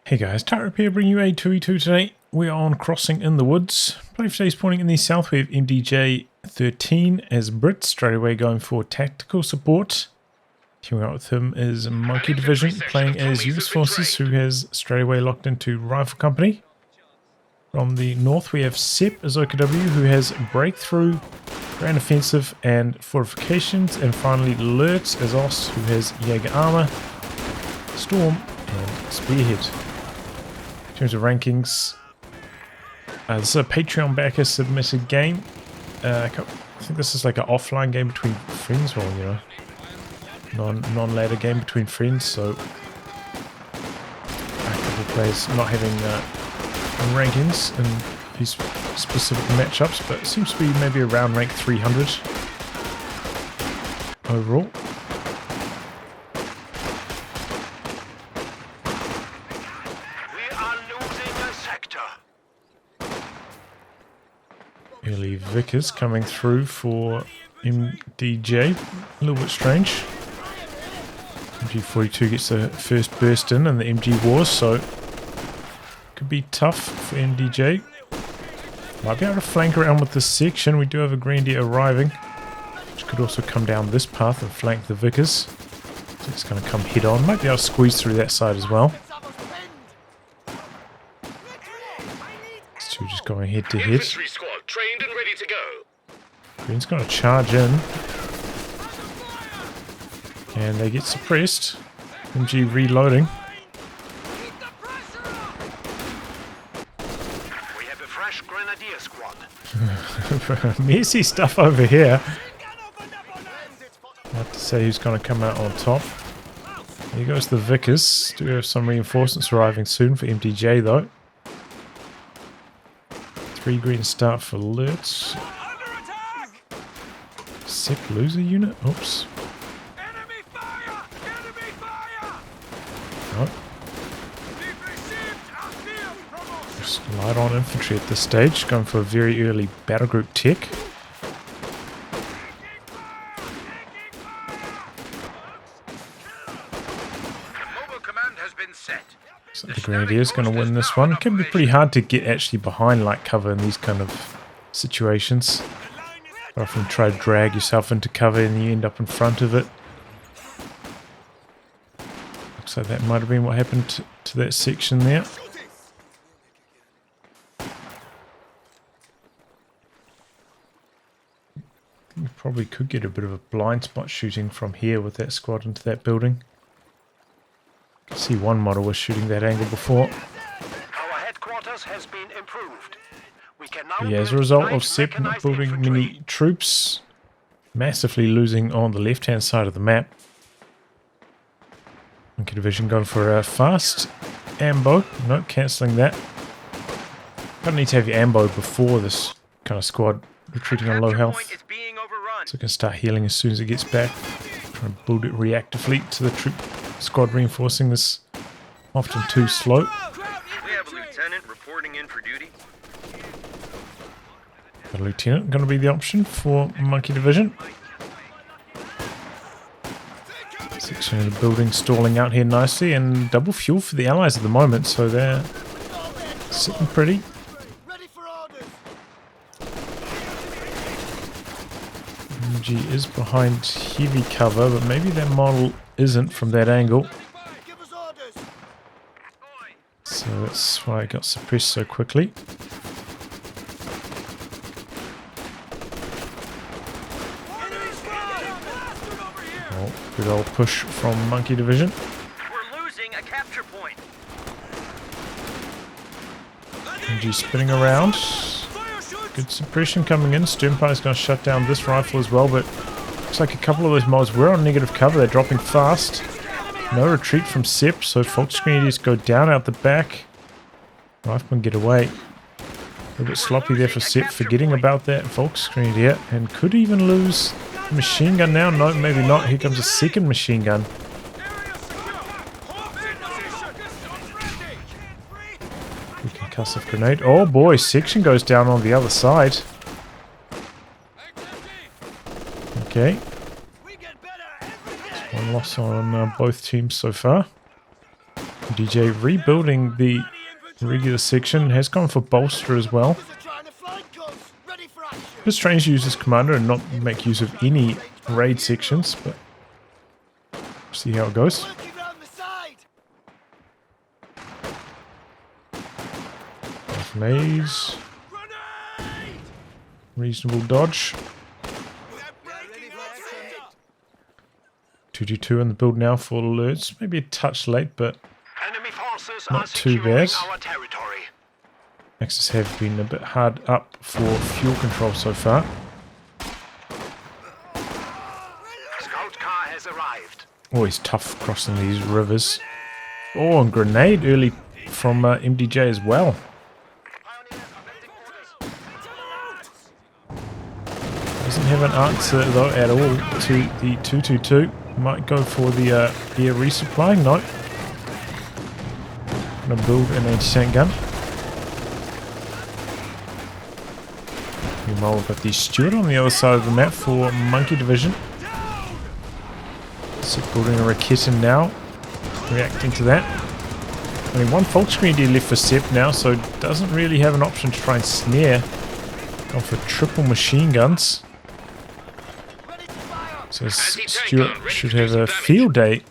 Hey guys, Tarap here, bringing you a 2v2 today. We are on Crossing in the Woods. Play for today's pointing in the south. We have MDJ13 as Brit, straight away going for tactical support. Teaming up with him is Monke Division, playing as US Forces, who has straight away locked into Rifle Company. From the north we have Sepp as OKW, who has Breakthrough, Grand Offensive and Fortifications. And finally Lurts as Os, who has Jaeger Armor, Storm and Spearhead. In terms of rankings, this is a Patreon backer submitted game. I think this is like an offline game between friends, or you know, non-ladder game between friends. So a couple of players not having rankings in these specific matchups, but it seems to be maybe around rank 300 overall. Early Vickers coming through for MDJ. A little bit strange. MG42 gets the first burst in the MG Wars, so could be tough for MDJ. Might be able to flank around with this section. We do have a Grandier arriving, which could also come down this path and flank the Vickers. So it's going to come head on. Might be able to squeeze through that side as well. These two just going head to head. Trained and ready to go. Green's going to charge in. And they get suppressed. MG reloading. We have a fresh Grenadier squad. Messy stuff over here. I have to say who's going to come out on top. Here goes the Vickers. Do have some reinforcements arriving soon for MDJ though. 3 green start for Lurts. Sepp lose a unit? Oops. Oh. Just light on infantry at this stage, going for a very early battle group tech. So the Grenadier's going to win this one. It can be pretty hard to get actually behind light cover in these kind of situations. You often try to drag yourself into cover and you end up in front of it. Looks like that might have been what happened to that section there. You probably could get a bit of a blind spot shooting from here with that squad into that building. I see one model was shooting that angle before. Our headquarters has been improved. We can now as a result of Sepp not building many troops, massively losing on the left-hand side of the map. Monke Division going for a fast ambo. No, cancelling that. Gonna need to have your ambo before this kind of squad retreating on low health. So it can start healing as soon as it gets back. Try and build it reactively to the troop squad reinforcing this, often too slow. We have a lieutenant reporting in for duty. The lieutenant going to be the option for Monke Division. Section of the building stalling out here nicely, and double fuel for the allies at the moment, so they're sitting pretty. MG is behind heavy cover, but maybe that model isn't from that angle. So that's why it got suppressed so quickly. Oh, good old push from Monke Division. We're losing a capture point. MG spinning around. Good suppression coming in. Sternpire's going to shut down this rifle as well, but looks like a couple of those mods were on negative cover. They're dropping fast. No retreat from Sepp, so Volksgrenadiers go down out the back. Riflemen get away. A little bit sloppy there for Sepp, forgetting about that Volksgrenadier, and could even lose the machine gun now. No, maybe not. Here comes a second machine gun. Concussive grenade. Oh boy, section goes down on the other side. Okay. One loss on both teams so far. MDJ rebuilding the regular section, has gone for bolster as well. Bit strange to use this commander and not make use of any raid sections, but see how it goes. Maze. Reasonable dodge. 222 in the build now for alerts. Maybe a touch late, but Enemy forces not are too securing bad. our territory. Axes have been a bit hard up for fuel control so far. Scout car has arrived. Always tough crossing these rivers. Oh, and grenade early from MDJ as well. Doesn't have an answer though at all to the 222. Might go for the air resupply. No. Gonna build an anti-tank gun. Meanwhile, we've got the Steward on the other side of the map for Monke Division. Sepp building a Raketin now. Reacting to that. Only one fault screen left for Sepp now, so doesn't really have an option to try and snare. Going for triple machine guns. So Stewart should have a field day.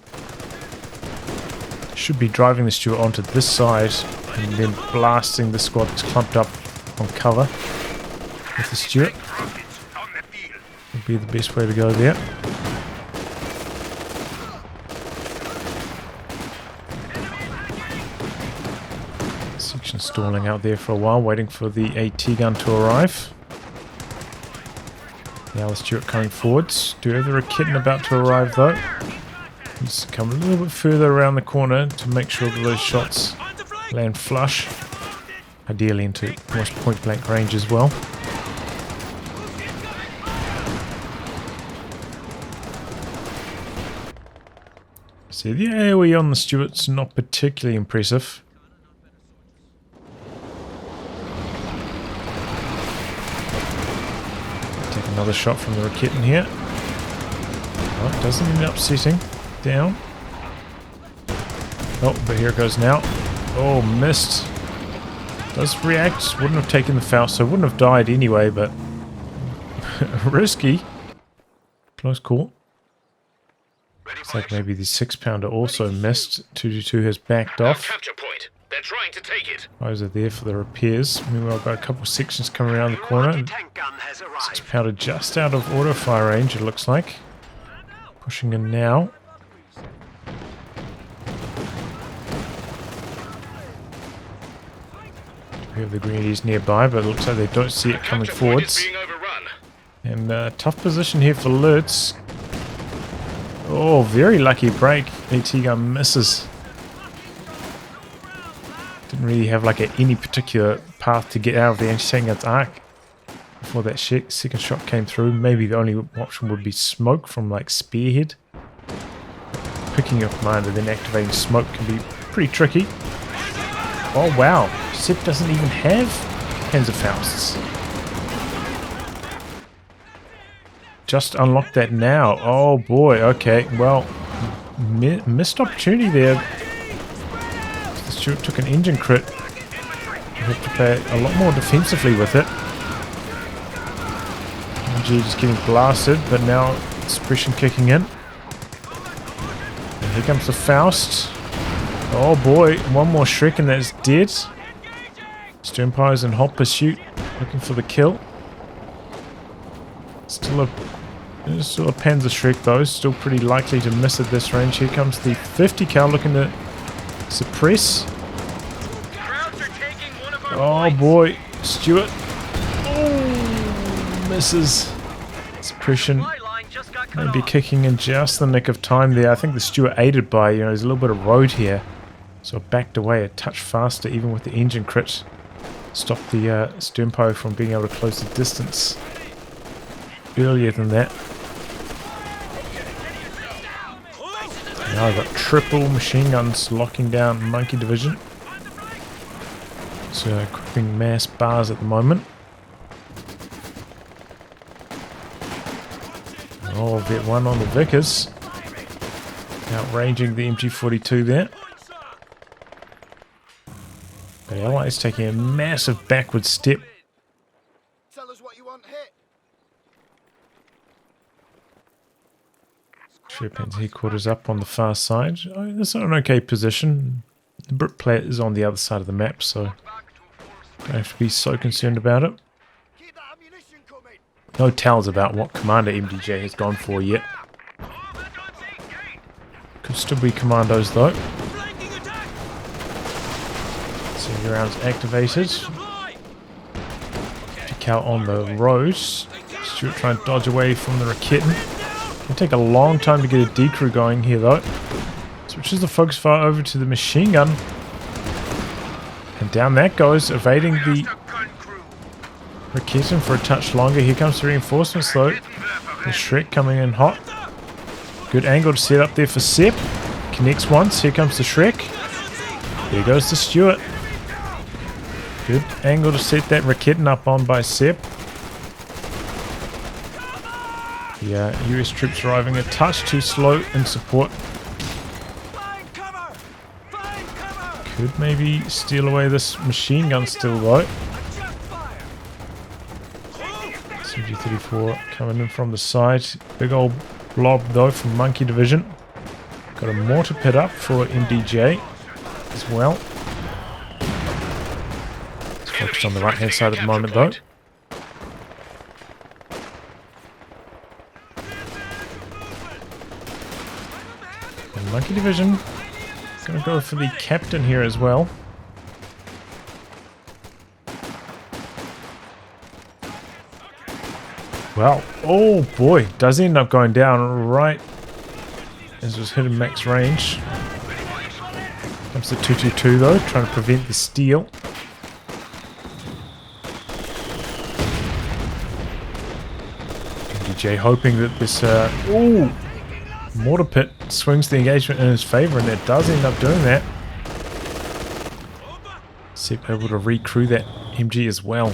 Should be driving the Stewart onto this side and then blasting the squad that's clumped up on cover with the Stewart. Would be the best way to go there. Section stalling out there for a while, waiting for the AT gun to arrive. Now the Stewart coming forwards. Do have the Raketin about to arrive though. Needs to come a little bit further around the corner to make sure that those shots land flush. Ideally into almost point blank range as well. See, the AoE on the Stewart's not particularly impressive. Another shot from the Raketin here. Oh, it doesn't end up setting down. Oh, but here it goes now. Oh, missed. Does react. Wouldn't have taken the foul, so wouldn't have died anyway, but risky. Close call. Looks like maybe the 6-pounder also missed. 222 has backed off. They're trying to take it. Eyes are there for the repairs. Meanwhile, got a couple of sections coming around the corner. Anti-tank gun has arrived. 6-pounder just out of auto fire range, it looks like. Pushing in now. We have the greenies nearby, but it looks like they don't see it coming forwards. And tough position here for lurts. Oh, very lucky break. AT gun misses. Didn't really have like any particular path to get out of the anti-tank gun's arc before that second shot came through. Maybe the only option would be smoke from like Spearhead. Picking your commander then activating smoke can be pretty tricky. Oh wow, Sepp doesn't even have Panzerfausts. Just unlocked that now. Oh boy, okay, well, missed opportunity there. The Stewart took an engine crit. You have to play a lot more defensively with it. MG just getting blasted, but now suppression kicking in. And here comes the Faust. Oh boy, one more Shrek and that's dead. Sternpire's in hot pursuit, looking for the kill. Still a Panzer Shrek though, still pretty likely to miss at this range. Here comes the 50 cal looking to suppress. Oh boy, Stewart. Oh, misses. Suppression maybe kicking in just the nick of time there. I think the Stewart aided by, there's a little bit of road here. So backed away a touch faster even with the engine crit. Stopped the Sternpire from being able to close the distance earlier than that. Now I've got triple machine guns locking down Monke Division. So equipping mass bars at the moment. Oh, Vet 1 on the Vickers. Outranging the MG42 there. The ally is taking a massive backward step. Tell us what you want hit. Sherpan's headquarters up on the far side. Oh, that's an okay position. The Brit player is on the other side of the map, so don't have to be so concerned about it. Keep that ammunition coming. No tells about what commander MDJ has gone for yet. Could still be commandos though. Senior rounds activated. Cal on the road. Stuart trying to dodge away from the Raketten. It'll take a long time to get a decrew going here though. Switches the focus fire over to the machine gun. And down that goes, evading the Raketten for a touch longer. Here comes the reinforcements though. The Shrek coming in hot. Good angle to set up there for Sepp. Connects once. Here comes the Shrek. There goes the Stuart. Good angle to set that Raketten up on by Sepp. Yeah, US troops arriving a touch too slow in support. Could maybe steal away this machine gun still though. MDJ13 coming in from the side. Big old blob though from Monke division. Got a mortar pit up for MDJ as well. It's focused on the right hand side at the moment though. And Monke division going to go for the captain here as well. Well, oh boy, does end up going down right as it was hitting max range. Comes the 222 though, trying to prevent the steal. MDJ hoping that this mortar pit swings the engagement in his favor, and it does end up doing that. Sepp able to recrew that MG as well.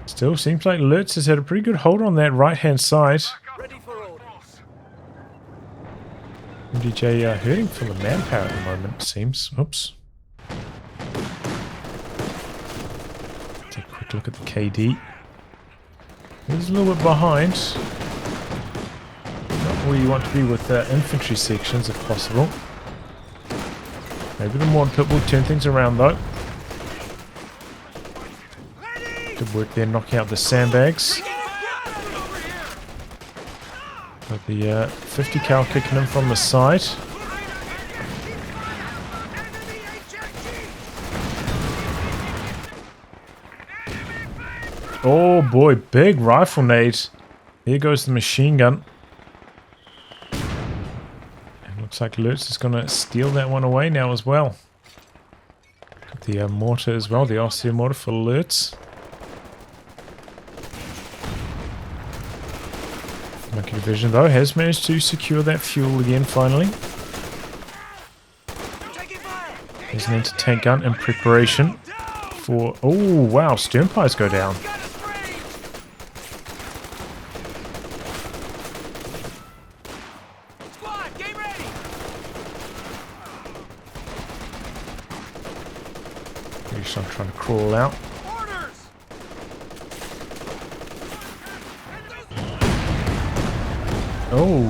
Still seems like Lurts has had a pretty good hold on that right hand side. MDJ hurting from the manpower at the moment, it seems. Oops. Take a quick look at the KD. He's a little bit behind. Not where you want to be with infantry sections if possible. Maybe the mortar pit will turn things around though. Good work there, knocking out the sandbags. With the 50 cal kicking in from the side. Oh boy, big rifle nade. There goes the machine gun. And looks like Lurts is going to steal that one away now as well. Got the mortar as well, the Ostheer mortar for Lurts. Monke division though has managed to secure that fuel again finally. There's an anti-tank gun in preparation for... Oh wow, sternpipes go down. I'm trying to crawl out. Oh,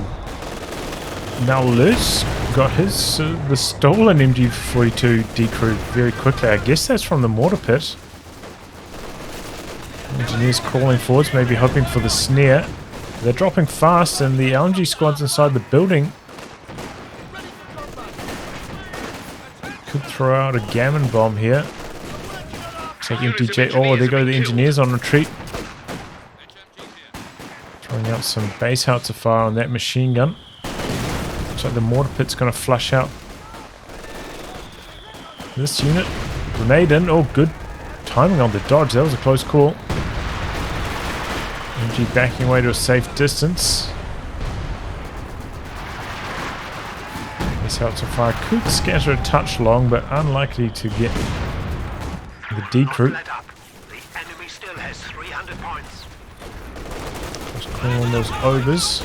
now Lurts got his the stolen MG42 decrewed very quickly. I guess that's from the mortar pit. Engineers crawling forwards, maybe hoping for the snare. They're dropping fast, and the LMG squad's inside the building. Could throw out a gammon bomb here. Take MDJ. Oh, there go the engineers on retreat. Throwing out some base howitzer fire on that machine gun. Looks like the mortar pit's going to flush out this unit. Grenade in. Oh, good timing on the dodge. That was a close call. MG backing away to a safe distance. This howitzer fire could scatter a touch long, but unlikely to get the decrew. The enemy still has 300 points. Just calling on those overs.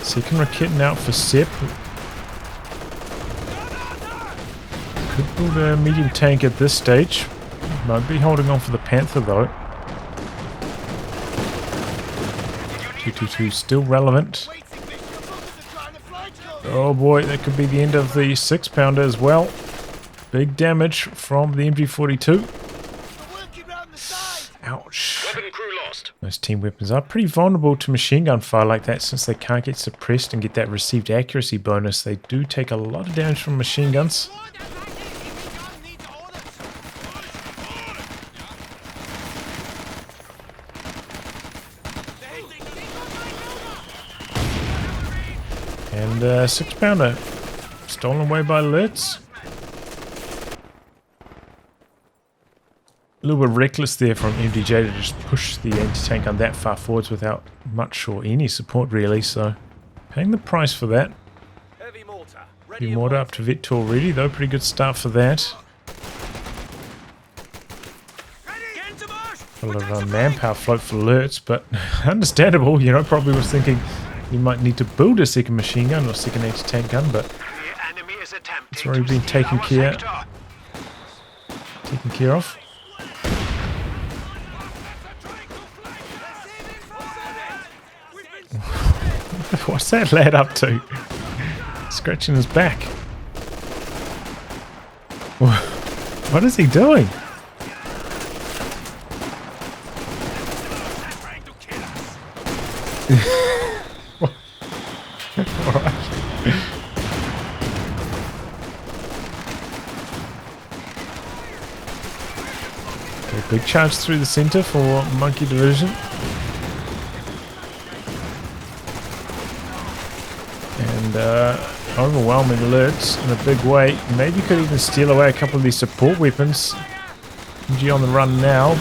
Second Raketten out for Sepp. Could build a medium tank at this stage. Might be holding on for the Panther though. 222 still relevant. Oh boy, that could be the end of the 6-pounder as well. Big damage from the MG42. Ouch. Weapon crew lost. Those team weapons are pretty vulnerable to machine gun fire like that since they can't get suppressed and get that received accuracy bonus. They do take a lot of damage from machine guns. And 6-pounder stolen away by lurts. A little bit reckless there from MDJ to just push the anti-tank gun that far forwards without much or any support really, so paying the price for that. Heavy mortar up to Vet already though, pretty good start for that. A lot of manpower float for lurts, but understandable, you know, probably was thinking you might need to build a second machine gun or second anti-tank gun, but it's already been taken care of. What's that lad up to? Scratching his back. What is he doing? Alright. Okay, big charge through the center for Monke Division. And overwhelming alerts in a big way. Maybe could even steal away a couple of these support weapons. MG on the run now.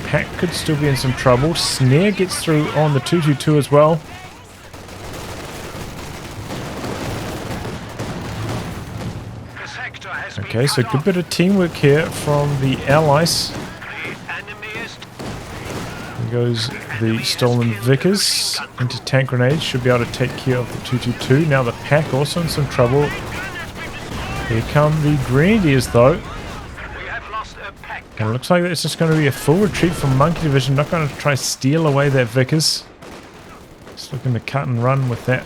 Pack could still be in some trouble. Snare gets through on the 222 as well. Okay, so good bit of teamwork here from the Allies. There goes the stolen Vickers into tank grenades. Should be able to take care of the 222. Now the Pack also in some trouble. Here come the Grenadiers though. And it looks like it's just going to be a full retreat from Monke Division. Not going to try steal away that Vickers. Just looking to cut and run with that.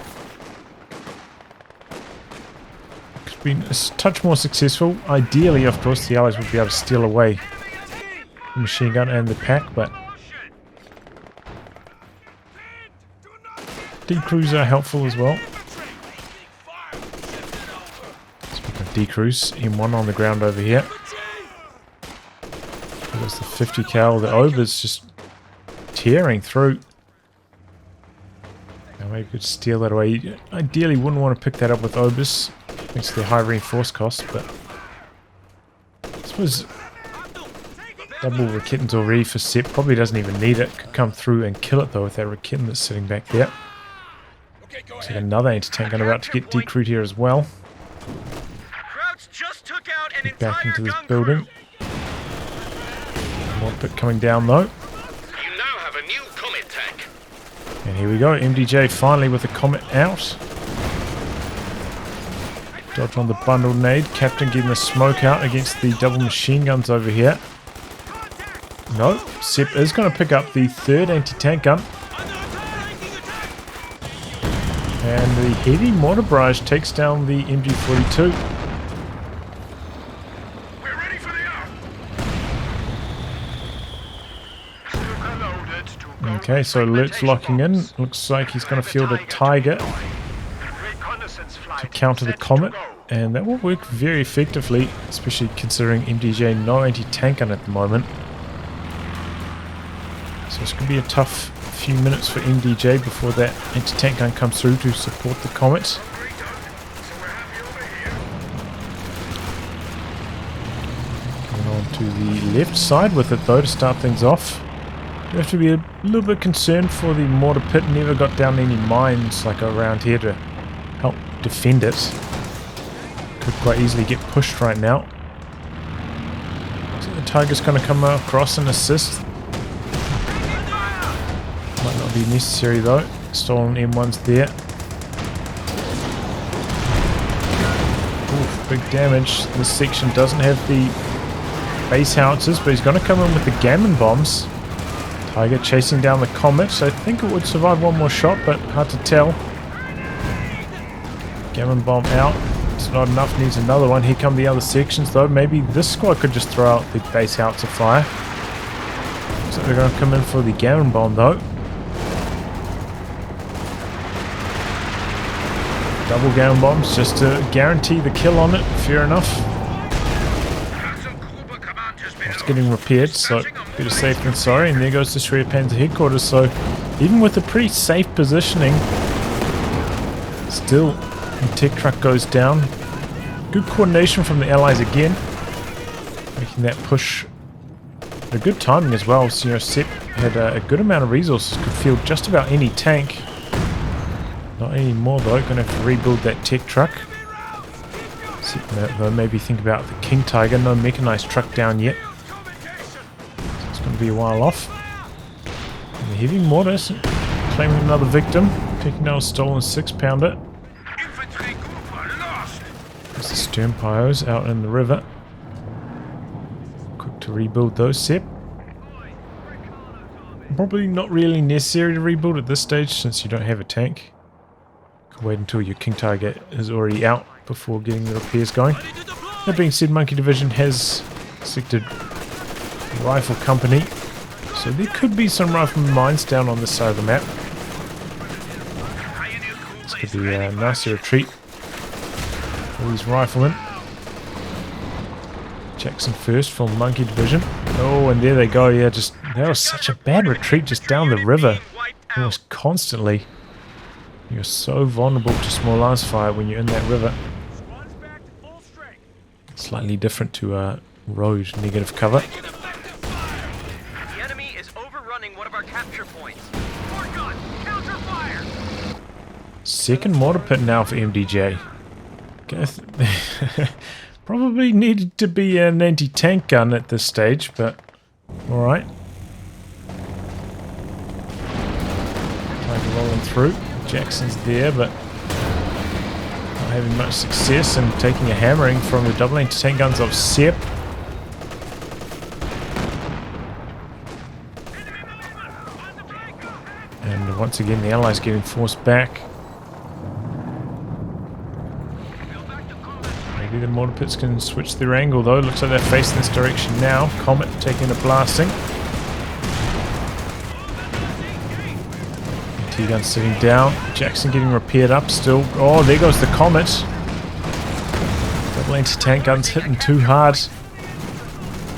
It's been a touch more successful. Ideally, of course, the Allies would be able to steal away the machine gun and the Pack, but decrews are helpful as well. Speaking of decrews, M1 on the ground over here. There's the 50 cal. The Ober's just tearing through. Now maybe we could steal that away. You ideally wouldn't want to pick that up with Obers. Thanks to the high reinforce cost, but I suppose double Rakitans already for Sepp. Probably doesn't even need it. Could come through and kill it though with that Rakitan that's sitting back there. Looks like another anti-tank gun about to get decrewed here as well. Get back into this building. More bit coming down though. You now have a new Comet tank. And here we go. MDJ finally with the Comet out. Dodge on the bundle nade. Captain getting the smoke out against the double machine guns over here. No, Sepp is going to pick up the third anti-tank gun. And the heavy mortar barrage takes down the MG42. Okay, so Lurt's locking in. Looks like he's going to field a Tiger to counter the Comet. And that will work very effectively, especially considering MDJ no anti-tank gun at the moment. So it's going to be a tough few minutes for MDJ before that anti-tank gun comes through to support the Comet. Coming on to the left side with it though to start things off. You have to be a little bit concerned for the mortar pit. Never got down any mines like around here to help defend it. Could quite easily get pushed right now. So the Tiger's going to come across and assist. Might not be necessary though. Stolen M1's there. Oof. big damage. This section doesn't have the base howitzers, but he's going to come in with the gammon bombs. Tiger chasing down the Comet, so I think it would survive one more shot, but hard to tell. Gammon bomb out. It's not enough, needs another one. Here come the other sections though. Maybe this squad could just throw out the base howitzer fire. So they're going to come in for the gammon bomb though. Double gammon bombs just to guarantee the kill on it. Fair enough. It's getting repaired, so better safe than sorry. And there goes the Shredder Panzer headquarters. So even with a pretty safe positioning, still the tech truck goes down. Good coordination from the allies again, making that push. A good timing as well. So, you know, Sepp had a good amount of resources, could field just about any tank. Not anymore though. Going to have to rebuild that tech truck. Sepp though maybe think about the King Tiger. No mechanized truck down yet. So it's going to be a while off. And the heavy mortars claiming another victim, taking down a stolen 6-pounder. There's the stern pyros out in the river. Quick to rebuild those, Sepp. Probably not really necessary to rebuild at this stage since you don't have a tank. Could wait until your King Tiger is already out before getting the repairs going. That being said, Monke Division has selected Rifle Company, so there could be some rifleman mines down on this side of the map. This could be a nasty retreat. All these riflemen. Jackson first from Monke Division. Oh, and there they go. Yeah, just that was such a bad retreat just down the river. Almost constantly. You're so vulnerable to small arms fire when you're in that river. Slightly different to road negative cover. The enemy is overrunning one of our capture points. More gun, counter fire. Second mortar pit now for MDJ. Probably needed to be an anti-tank gun at this stage, but alright. Tiger rolling through. Jackson's there, but not having much success and taking a hammering from the double anti-tank guns of Sepp. And once again, the Allies getting forced back. Maybe the mortar pits can switch their angle though. Looks like they're facing this direction now. Comet taking the blasting. T-gun sitting down. Jackson getting repaired up still. Oh, there goes the Comet. Double anti-tank guns hitting too hard.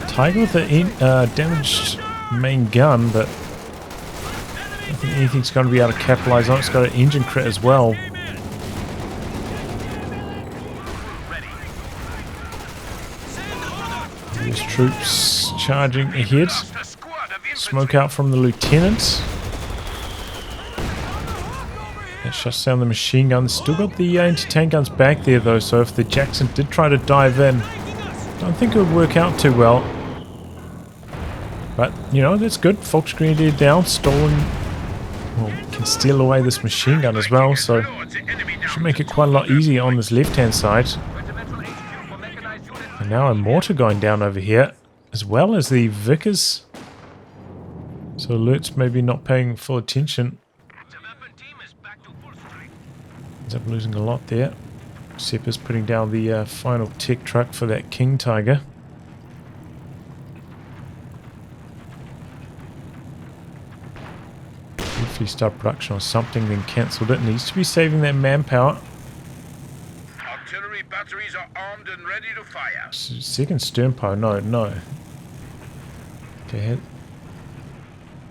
Tiger with the damaged main gun, but I don't think anything's going to be able to capitalize on it. It's got an engine crit as well. US troops charging ahead. Smoke out from the lieutenant. That shuts down the machine guns. Still got the anti-tank guns back there though, so if the Jackson did try to dive in, I don't think it would work out too well. But, you know, that's good. Volksgrenadier down, stolen. Well, can steal away this machine gun as well, so should make it quite a lot easier on this left-hand side. And now a mortar going down over here, as well as the Vickers. So alerts maybe not paying full attention. Ends up losing a lot there. Sepp is putting down the final tech truck for that King Tiger. If he started production on something, then cancelled it. Needs to be saving that manpower. Artillery batteries are armed and ready to fire. Second stern power, no. Okay,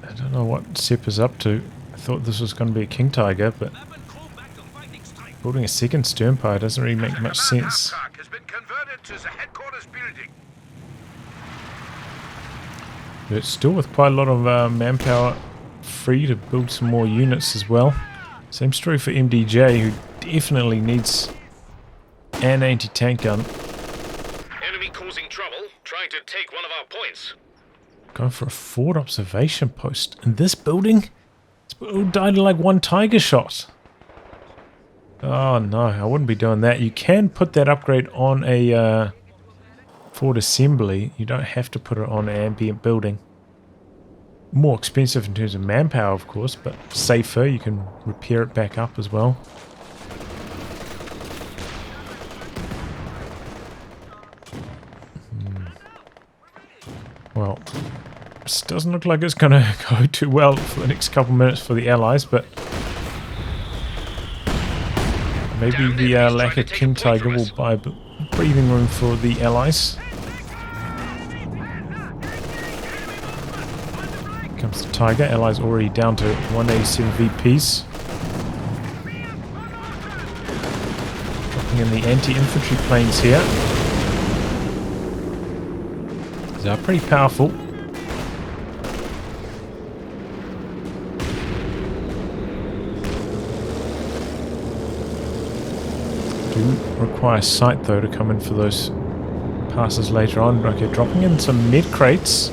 I don't know what Sepp is up to. I thought this was going to be a King Tiger, but building a second stern power doesn't really make much sense. Has been converted to the headquarters building. But it's still with quite a lot of manpower free to build some more units as well. Same story for MDJ, who definitely needs an anti-tank gun. Enemy causing trouble, trying to take one of our points. Going for a forward observation post in this building. This building died in like one Tiger shot. Oh no, I wouldn't be doing that. You can put that upgrade on a Ford assembly. You don't have to put it on an ambient building. More expensive in terms of manpower, of course, but safer. You can repair it back up as well. Well, this doesn't look like it's going to go too well for the next couple minutes for the Allies, but maybe the lack of King Tiger will buy breathing room for the Allies. Here comes the Tiger. Allies already down to 187 VPs. Dropping in the anti-infantry planes here. They are pretty powerful. Do require sight though to come in for those passes later on. Okay, dropping in some med crates.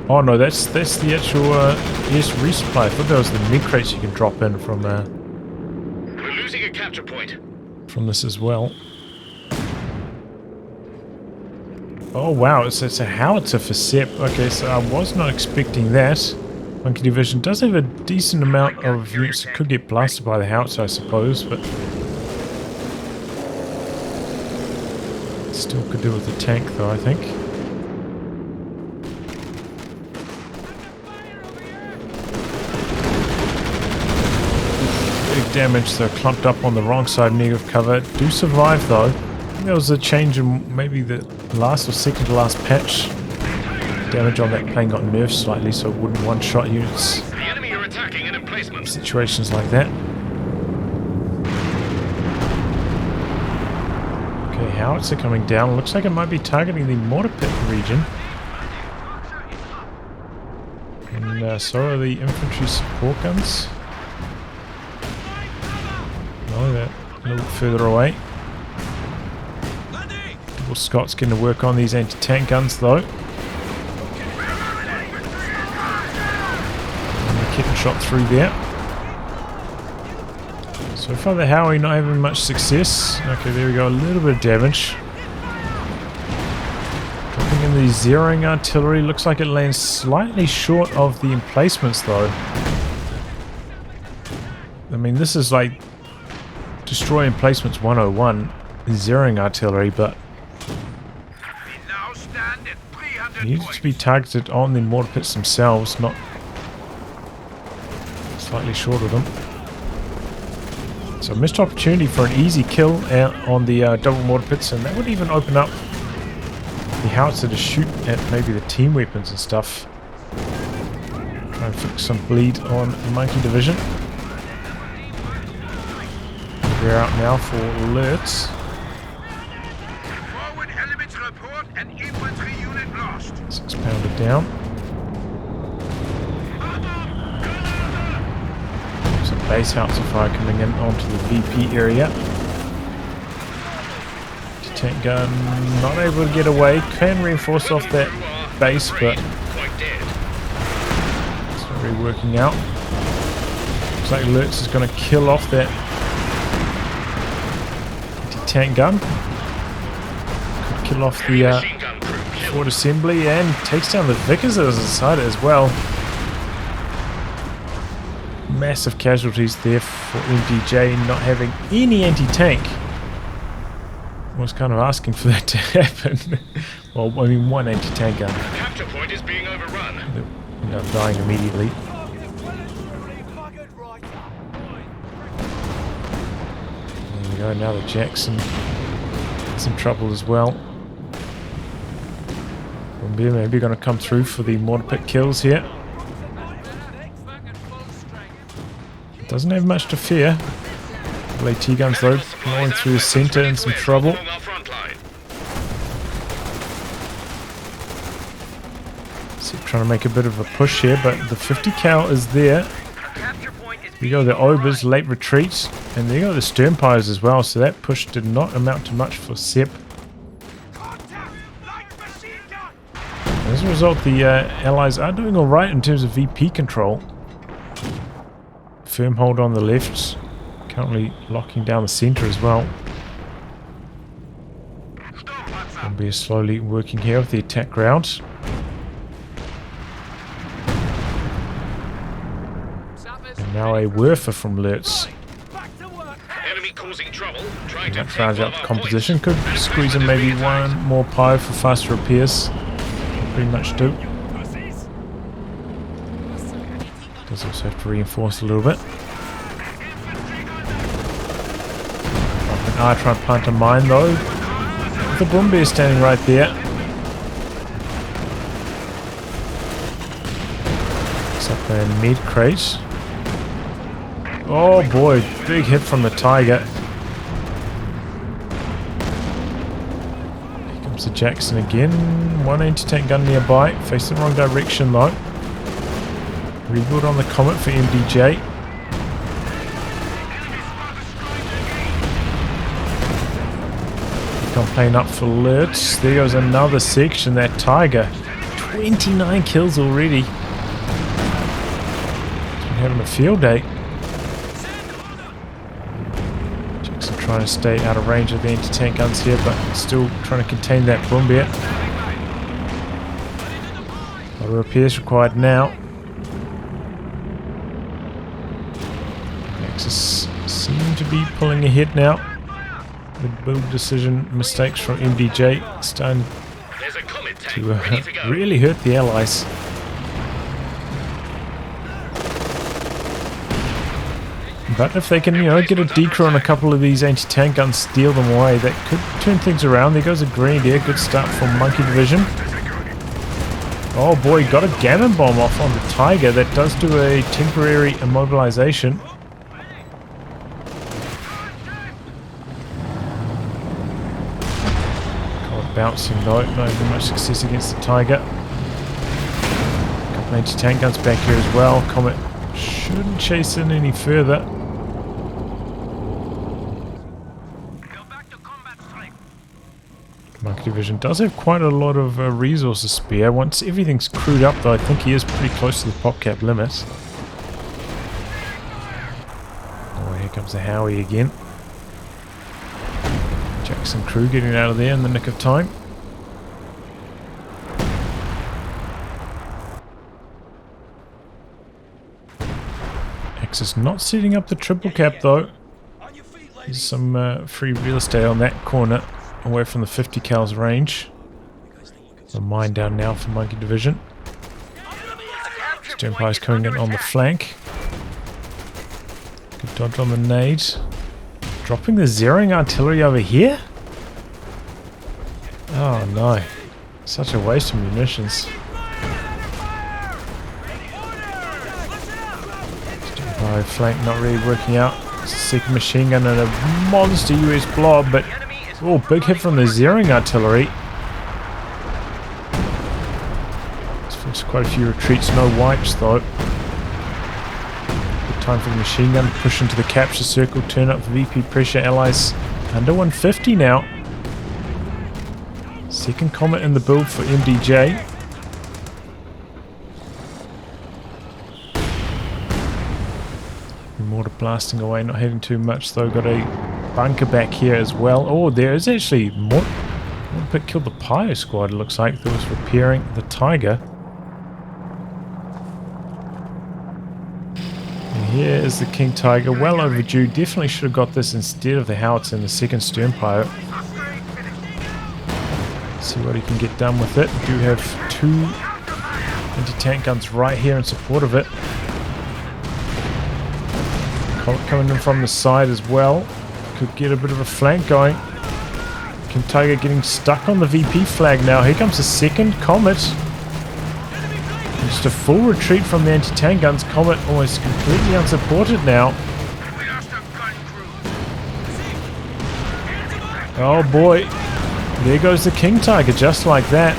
Oh no, that's the actual yes, resupply. I thought that was the med crates you can drop in from We're losing a capture point. from this as well. Oh wow, it's a howitzer for Sepp. Okay, so I was not expecting that. Monke Division does have a decent amount of units that could get blasted by the howitzer, I suppose, but still could do with the tank though, I think. Big damage, they're clumped up on the wrong side, negative cover. Do survive though. There was a change in maybe the last or second to last patch. Damage on that plane got nerfed slightly so it wouldn't one-shot units. The enemy are attacking an emplacement. Situations like that. Okay, howitzer coming down. Looks like it might be targeting the mortar pit region. And so are the infantry support guns. No, they're a little bit further away. Scott's going to work on these anti-tank guns though. And they're getting shot through there. So far the Howie not having much success. Okay, there we go, a little bit of damage. Dropping in the zeroing artillery. Looks like it lands slightly short of the emplacements though. I mean, this is like destroy emplacements 101 zeroing artillery, but they need to be targeted on the mortar pits themselves, not slightly short of them. So missed opportunity for an easy kill on the double mortar pits, and that would even open up the howitzer to shoot at maybe the team weapons and stuff. Try and fix some bleed on the Monke Division. We're out now for lurts. 6 pounder down. Some base howitzer fire coming in onto the VP area. Tank gun not able to get away. Can reinforce off that base, but it's not really working out. Looks like lurts is going to kill off that anti-tank gun. Could kill off the Ford assembly and takes down the Vickers that was inside it as well. Massive casualties there for MDJ not having any anti-tank. I was kind of asking for that to happen. Well, I mean, one anti-tank gun. Capture point is being overrun. They end up dying immediately. There we go, now the Jackson is in trouble as well. Maybe going to come through for the mortar pit kills here. Doesn't have much to fear. AT guns though, blowing through the center in some trouble. So trying to make a bit of a push here, but the 50 cal is there. There you go, the Obers, late retreats, and there you go, the Sternpires as well. So that push did not amount to much for Sepp. As a result, the Allies are doing alright in terms of VP control. firm hold on the left. Currently locking down the centre as well. Brumby is slowly working here with the attack ground. And now a Werfer from lurts. Enemy causing trouble. Trying And to that rounds take out the one of our composition. points. Could squeeze in maybe one more pyro for faster repairs. Pretty much do. Does also have to reinforce a little bit. I try and plant a mine though. The Brumby is standing right there. Picks up a med crate. Oh boy, big hit from the Tiger. Here comes the Jackson again. One anti-tank gun nearby. Facing the wrong direction though. Rebuild on the Comet for MDJ. Playing up for lurts. There goes another section. That Tiger, 29 kills already. He's been having a field day. Jackson trying to stay out of range of the anti-tank guns here, but still trying to contain that Brumby. A lot of repairs required now. Axis seem to be pulling ahead now. The build decision mistakes from MDJ starting to really hurt the allies. But if they can, get a decrew on a couple of these anti-tank guns, steal them away, that could turn things around. There goes a Grenadier. Good start from Monke Division. Oh boy, got a Gammon Bomb off on the Tiger. That does do a temporary immobilization. Bouncing though, not having much success against the Tiger. A couple anti-tank guns back here as well. Comet shouldn't chase in any further. Monke Division does have quite a lot of resources spare. Once everything's crewed up though, I think he is pretty close to the pop cap limit. Oh, here comes the Howie again. Jackson crew getting out of there in the nick of time. Axis not setting up the triple cap though. There's some free real estate on that corner away from the 50 cals range. The mine down now for Monke Division. Steampire's coming in on the flank. Good dodge on the nades. Dropping the zeroing artillery over here? Oh no. Such a waste of munitions. Steamfire flank not really working out. It's a second machine gun and a monster US blob, but oh, big hit from the zeroing artillery. It's forced quite a few retreats, no wipes though. Time for the machine gun to push into the capture circle, turn up VP pressure. Allies under 150 now. Second Comet in the build for MDJ. Mortar blasting away, not hitting too much though. Got a bunker back here as well. Oh, there is actually more. One pit killed the Pyro squad, it looks like, that was repairing the Tiger. Here is the King Tiger, well overdue. Definitely should have got this instead of the Howitzer in the second stern pilot. See what he can get done with it. We do have two anti-tank guns right here in support of it. Comet coming in from the side as well. Could get a bit of a flank going. King Tiger getting stuck on the VP flag now. Here comes the second Comet. Just a full retreat from the anti-tank guns. Comet almost completely unsupported now. Oh boy. There goes the King Tiger just like that.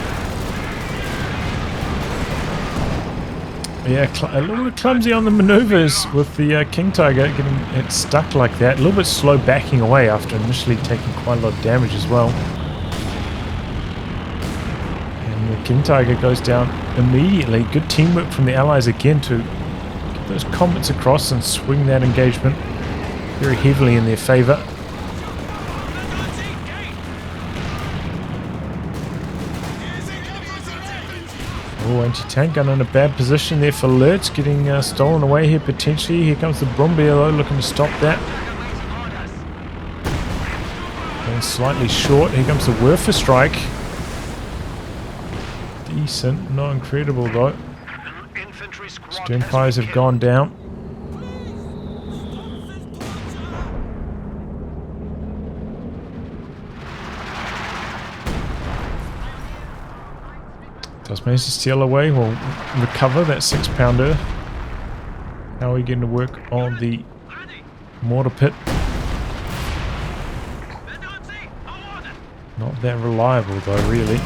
Yeah, a little bit clumsy on the maneuvers with the King Tiger getting it stuck like that. A little bit slow backing away after initially taking quite a lot of damage as well. And the King Tiger goes down immediately. Good teamwork from the allies again to those comets across and swing that engagement very heavily in their favour. Oh, anti-tank gun in a bad position there for lurts, getting stolen away here potentially. Here comes the Brumbier though, looking to stop that. Going slightly short. Here comes the Werfer strike. Decent, not incredible though. Stern fires have gone down. Does manage to steal away. We'll recover that 6-pounder. How are we going to work on the mortar pit? Not that reliable though, really.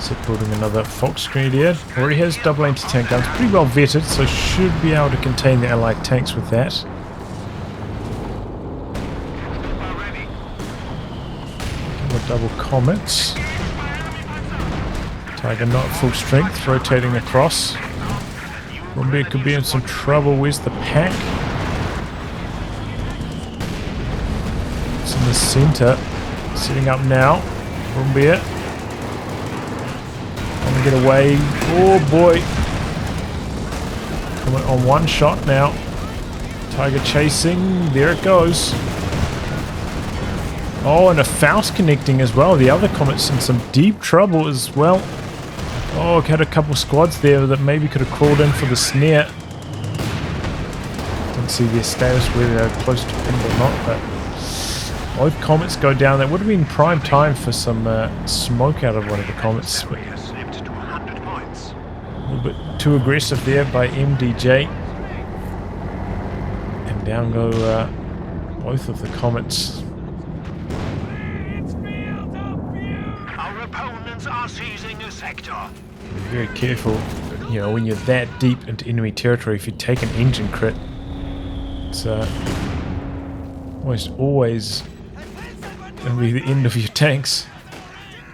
Sepp building another Fox Grenadier. Already has double anti-tank guns. Pretty well vetted, so should be able to contain the allied tanks with that. Double comets. Tiger not at full strength, rotating across. Brumbier could be in some trouble. Where's the pack? It's in the centre. Setting up now. Brumbier. Trying to get away. Oh boy. Coming on one shot now. Tiger chasing. There it goes. Oh, and a Faust connecting as well. The other comet's in some deep trouble as well. Oh, had a couple squads there that maybe could have crawled in for the snare. Didn't see their status, whether they're close to pinned or not, but both comets go down. That would have been prime time for some smoke out of one of the comets. But a little bit too aggressive there by MDJ. And down go both of the comets. Be very careful, you know, when you're that deep into enemy territory. If you take an engine crit, it's almost always going to be the end of your tanks.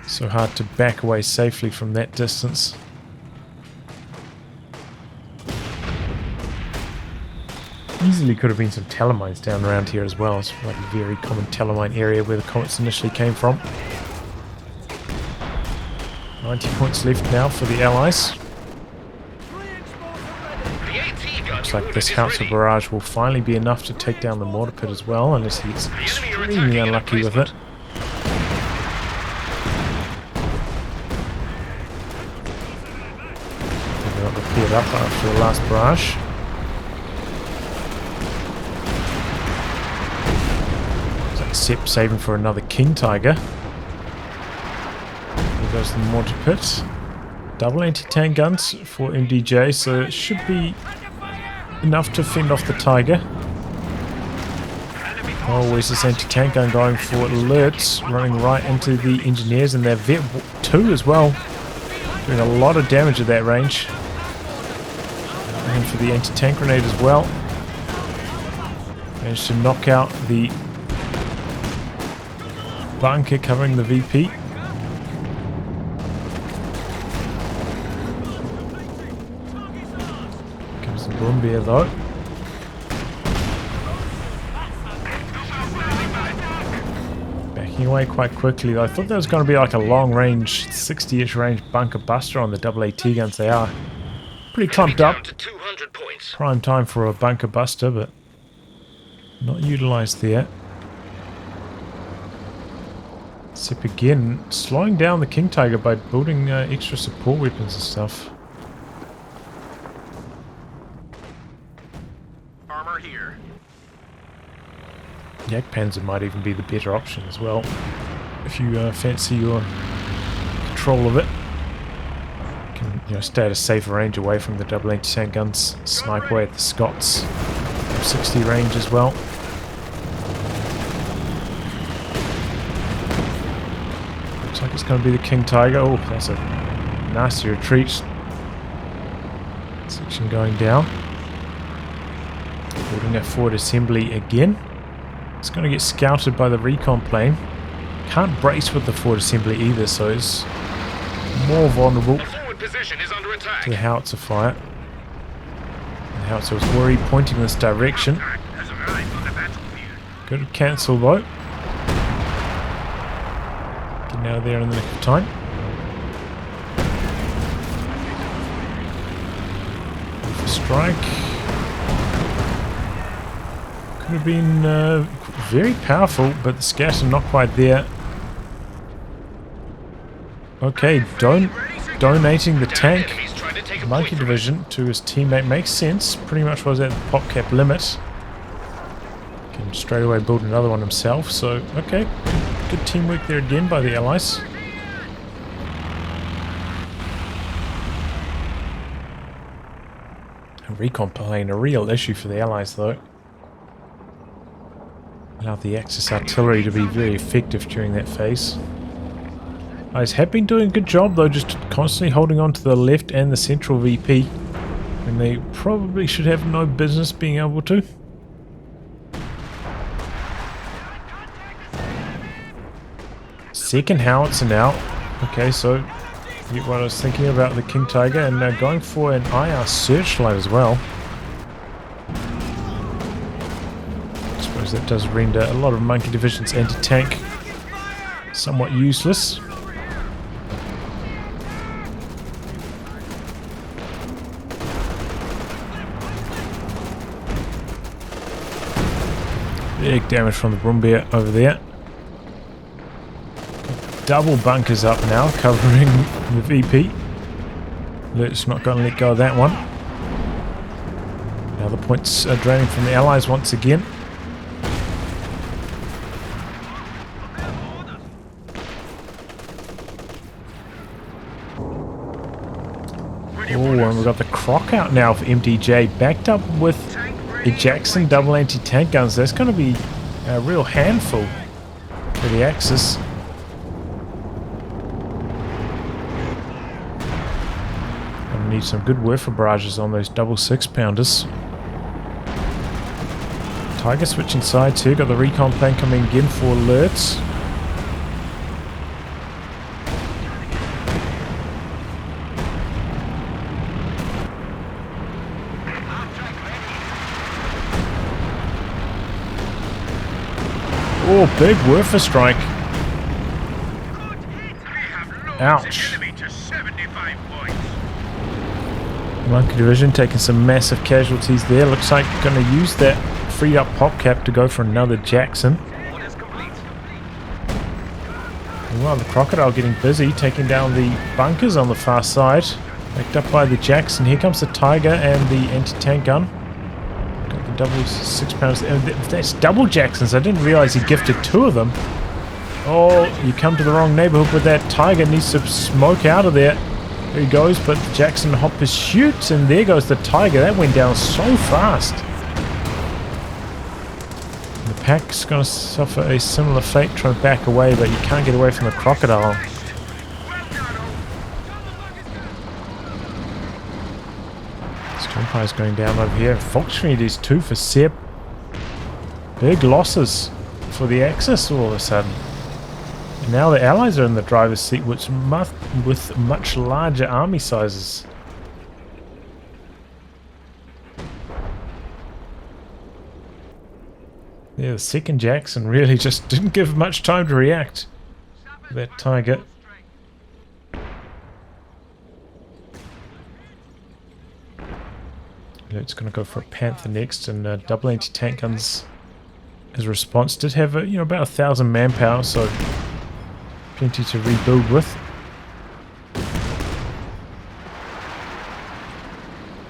So hard to back away safely from that distance. Easily could have been some telemines down around here as well. It's like a very common telemine area where the comets initially came from. 90 points left now for the Allies. Looks like this House of Barrage will finally be enough to take down the mortar pit as well, unless he's extremely unlucky with it. They got repaired up after the last barrage. Looks like Sepp saving for another King Tiger. Goes the mortar pit. Double anti-tank guns for MDJ, so it should be enough to fend off the Tiger. Oh, where's this anti-tank gun going for lurts? Running right into the engineers, and their Vet 2 as well. Doing a lot of damage at that range. And for the anti-tank grenade as well. Managed to knock out the bunker covering the VP. Brumbier though. Backing away quite quickly though. I thought that was going to be like a long range, 60-ish range bunker buster on the double AT guns. They are pretty clumped up. Prime time for a bunker buster, but not utilised there. Sepp again, slowing down the King Tiger by building extra support weapons and stuff. Here. Yak Panzer might even be the better option as well, if you fancy your control of it. You can, you know, stay at a safer range away from the double anti-tank guns, snipe away at the Scots, 60 range as well. Looks like it's going to be the King Tiger. Oh, that's a nasty retreat. Section going down. Building a forward assembly again. It's going to get scouted by the recon plane. Can't brace with the forward assembly either, so it's more vulnerable. position is under attack. to the howitzer fire. The howitzer was already pointing in this direction. Has arrived on the battlefield. Good cancel though. Getting out of there in the nick of time. For strike. Could have been very powerful, but the scatter not quite there. Okay, donating the tank, Enemies trying to take a Monke point from division to his teammate makes sense. Pretty much was at the pop cap limit. Can straight away build another one himself. So okay, good teamwork there again by the allies. Recon playing a real issue for the allies though. Allowed the Axis artillery to be very effective during that phase. Allies have been doing a good job though, just constantly holding on to the left and the central VP. And they probably should have no business being able to. Second howitzer now. Okay, so what I was thinking about the King Tiger, and going for an IR searchlight as well. I suppose that does render a lot of Monke division's anti-tank somewhat useless. Big damage from the Brumbeer over there. Double bunkers up now, covering the VP. Lurts not going to let go of that one. Now the points are draining from the allies once again. Oh, and we've got the Croc out now for MDJ, backed up with a Jackson double anti-tank guns. That's going to be a real handful for the Axis. Need some good Werfer barrages on those double 6-pounders. Tiger switching sides here. Got the recon plane coming again for Lurts. Oh, big Werfer strike. Ouch. enemy to 75 points. Monke division taking some massive casualties there. Looks like going to use that freed up pop cap to go for another Jackson. Well, the Crocodile getting busy, taking down the bunkers on the far side. Backed up by the Jackson. Here comes the Tiger and the anti-tank gun. Got the double 6-pounders. That's double Jacksons. I didn't realize he gifted 2 of them. Oh, you come to the wrong neighborhood with that. Tiger needs to smoke out of there. There he goes, but Jackson hoppers shoots, and there goes the Tiger. That went down so fast. The pack's going to suffer a similar fate, trying to back away, but you can't get away from the Crocodile. Stormfire's going down over here. Fortifications is 2 for Sepp. Big losses for the Axis all of a sudden. And now the Allies are in the driver's seat, with much larger army sizes. Yeah, the second Jackson really just didn't give much time to react. That Tiger. It's going to go for a Panther next, and double anti-tank guns as a response. Did have about 1,000 manpower, so plenty to rebuild with.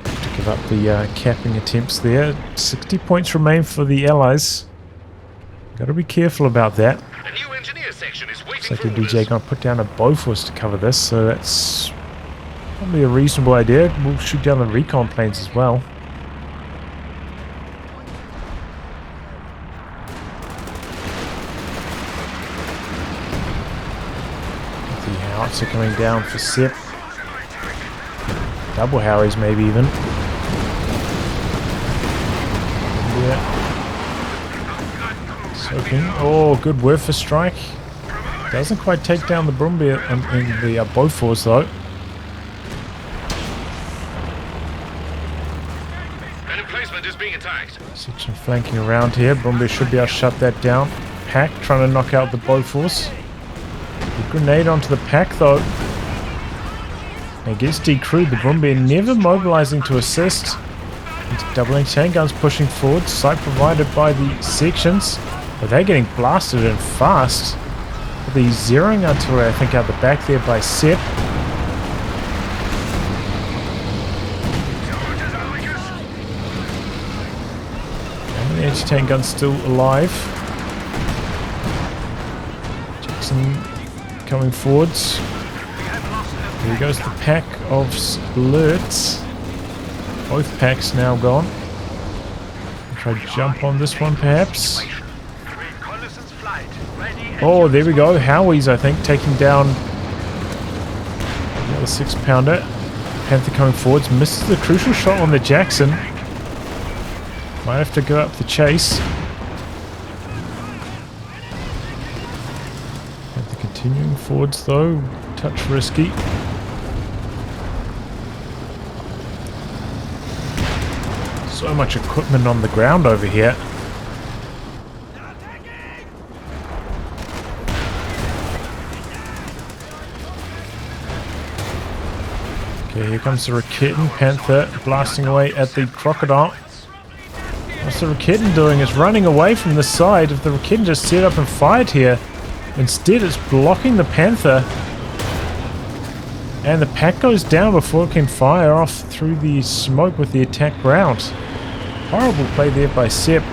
To give up the capping attempts there. 60 points remain for the Allies. Got to be careful about that. A new engineer section is waiting. Looks like the DJ going to put down a Bofors to cover this, so that's probably a reasonable idea. We'll shoot down the recon planes as well. The howitzer coming down for Sepp. Double Howies maybe even. Yeah. Soaking. Oh, good Werfer strike. Doesn't quite take down the Brumbeer in the Bofors though. being attacked. Section flanking around here. Brumby should be able to shut that down. Pack trying to knock out the Bofors. The grenade onto the Pack though. It gets decrewed. The Brumby never mobilizing to assist. Doubling tank guns pushing forward. Sight provided by the sections. But they're getting blasted and fast. The zeroing artillery, I think, out the back there by Sepp. And the anti-tank gun's still alive. Jackson coming forwards. There goes the pack of lurts. Both packs now gone. Try to jump on this one perhaps. Oh, there we go. Howie's, I think, taking down another 6-pounder. Panther coming forwards. Misses the crucial shot on the Jackson. Might have to go up the chase. Panther continuing forwards, though. Touch risky. So much equipment on the ground over here. Okay, here comes the Raketen. Panther blasting away at the Crocodile. What's the Raketen doing? It's running away from the side. If the Raketen just set up and fired here, instead it's blocking the Panther. And the pack goes down before it can fire off through the smoke with the attack round. Horrible play there by Sepp.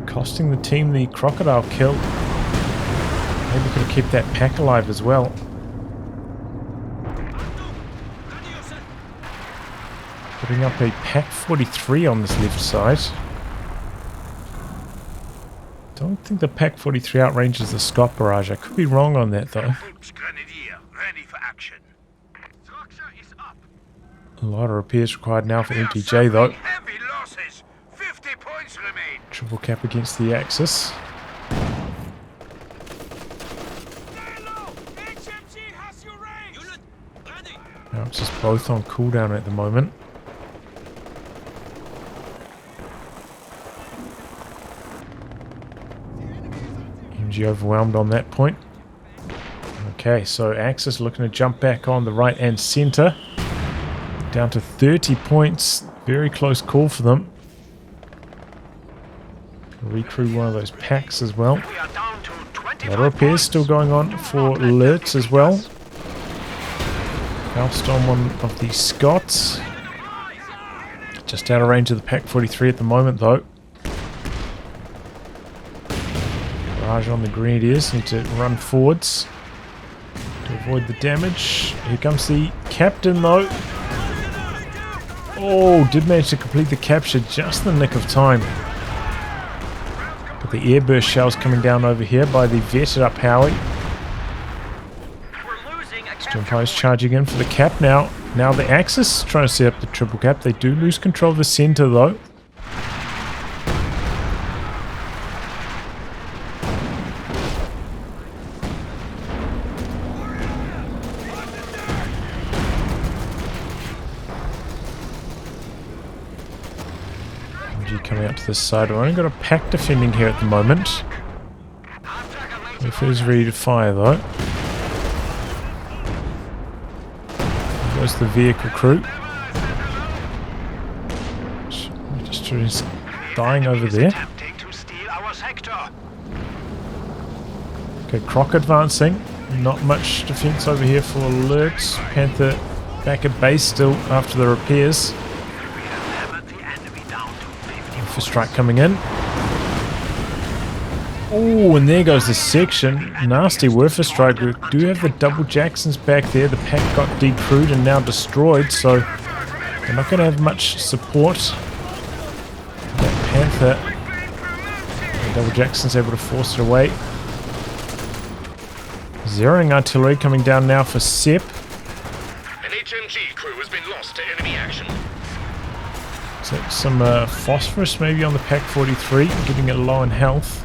Costing the team the Crocodile kill. Maybe could have kept that pack alive as well. Putting up a pack 43 on this left side. Don't think the pack 43 outranges the Scott barrage. I could be wrong on that though. Grenadier, ready for action. Structure is up. A lot of repairs required now for MDJ though. Heavy losses. 50 points remain. Triple cap against the Axis. Now it's just both on cooldown at the moment. MG overwhelmed on that point. Okay, so Axis looking to jump back on the right and center. Down to 30 points. Very close call for them. Recrew one of those packs as well. A lot of repairs still going on for lurts as well. Bounced on one of the Scots. Just out of range of the pack 43 at the moment though. Barrage on the Grenadiers. Need to run forwards to avoid the damage. Here comes the captain though. Oh, did manage to complete the capture just in the nick of time. But the airburst shells coming down over here by the vetted up Howie. Empires charging in for the cap now. Now the Axis trying to set up the triple cap. They do lose control of the center though. MG coming out to this side. We've only got a pack defending here at the moment. If it is ready to fire though. Goes the vehicle crew. Just dying over there. Okay, Croc advancing. Not much defense over here for alerts. Panther back at base still after the repairs. Alpha strike coming in. Oh, and there goes the section. Nasty Werfer strike. We do have the double Jacksons back there. The pack got decrewed and now destroyed, so they're not going to have much support. That Panther, the double Jackson's able to force it away. Zeroing artillery coming down now for Sepp. An HMG crew has been lost to enemy action. Is that some phosphorus maybe on the pack 43, getting it low in health.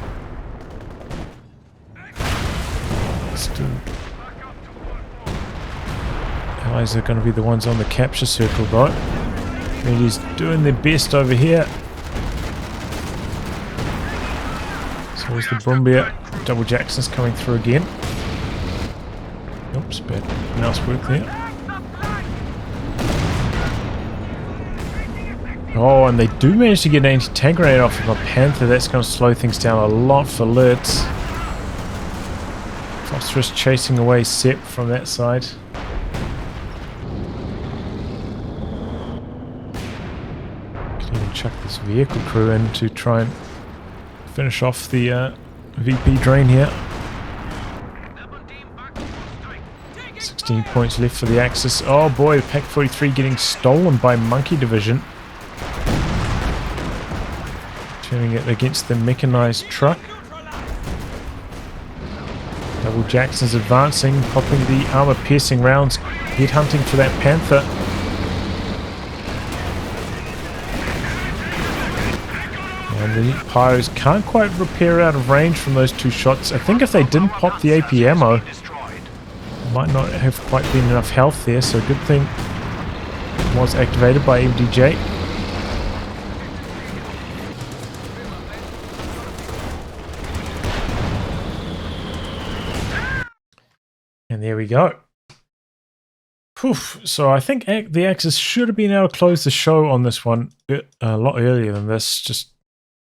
Allies are going to be the ones on the capture circle though. Community's doing their best over here. So there's the Brumbier. Double Jackson's coming through again. Oops, bad mouse work there. Oh, and they do manage to get an anti-tank grenade off of a Panther. That's going to slow things down a lot for lurts. Phosphorus chasing away Sepp from that side. Could even chuck this vehicle crew in to try and finish off the VP drain here. 16 points left for the Axis. Oh boy, Pack 43 getting stolen by Monke Division. Turning it against the mechanized truck. Double Jackson's advancing, popping the armor-piercing rounds, headhunting for that Panther. And the Pyros can't quite repair out of range from those two shots. I think if they didn't pop the AP ammo, might not have quite been enough health there, so good thing it was activated by MDJ. And there we go. Poof. So I think the Axis should have been able to close the show on this one a lot earlier than this. Just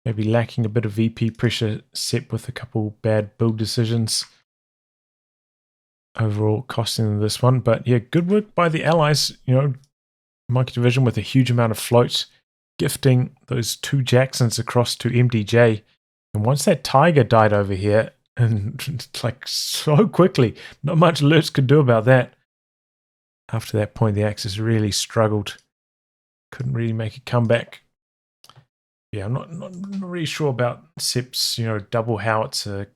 maybe lacking a bit of VP pressure, Sepp with a couple bad build decisions. Overall costing them this one. But yeah, good work by the Allies. You know, Monke Division with a huge amount of float, gifting those two Jacksons across to MDJ. And once that Tiger died over here, and like so quickly, not much lurts could do about that. After that point, the Axis really struggled. Couldn't really make a comeback. Yeah, I'm not really sure about Sepp's, you know, double howitzer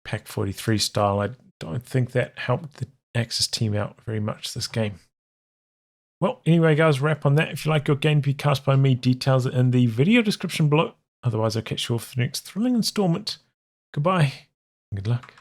Pack 43 style. I don't think that helped the Axis team out very much this game. Well, anyway, guys, wrap on that. If you like your game to be cast by me, details are in the video description below. Otherwise, I'll catch you all for the next thrilling installment. Goodbye, and good luck.